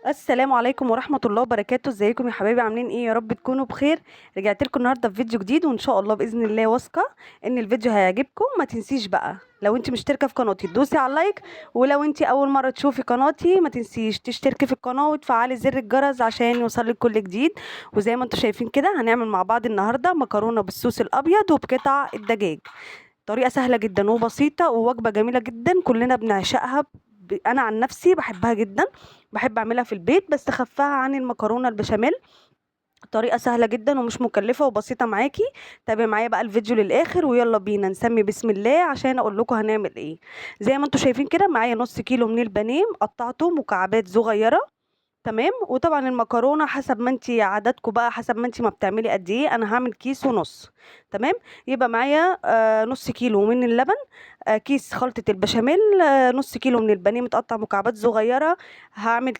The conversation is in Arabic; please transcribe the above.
السلام عليكم ورحمة الله وبركاته. ازيكم يا حبايبي؟ عاملين ايه؟ يا رب تكونوا بخير. رجعت لكم النهارده بفيديو جديد، وان شاء الله باذن الله واثقه ان الفيديو هيعجبكم. ما تنسيش بقى لو انت مشتركه في قناتي تدوسي على اللايك، ولو انت اول مره تشوفي قناتي ما تنسيش تشتركي في القناه وتفعلي زر الجرس عشان يوصلك كل جديد. وزي ما انتم شايفين كده هنعمل مع بعض النهارده مكرونه بالصوص الابيض وبقطع الدجاج. طريقة سهلة جدا وبسيطة ووجبة جميلة جدا كلنا بنعشقها. أنا عن نفسي بحبها جدا، بحب أعملها في البيت بس خفها عن المكرونة البشاميل. طريقة سهلة جدا ومش مكلفة وبسيطة معاكي. تابعي معايا بقى الفيديو للآخر ويلا بينا نسمي بسم الله عشان أقول لكم هنعمل ايه. زي ما انتم شايفين كده معايا نص كيلو من البانيه مقطعته مكعبات صغيرة. تمام. وطبعا المكرونه حسب ما انت عددكم بقى، حسب ما انت ما بتعملي قد ايه، انا هعمل كيس ونص. تمام. يبقى معايا نص كيلو من اللبن، كيس خلطه البشاميل، نص كيلو من البانيه متقطع مكعبات صغيره. هعمل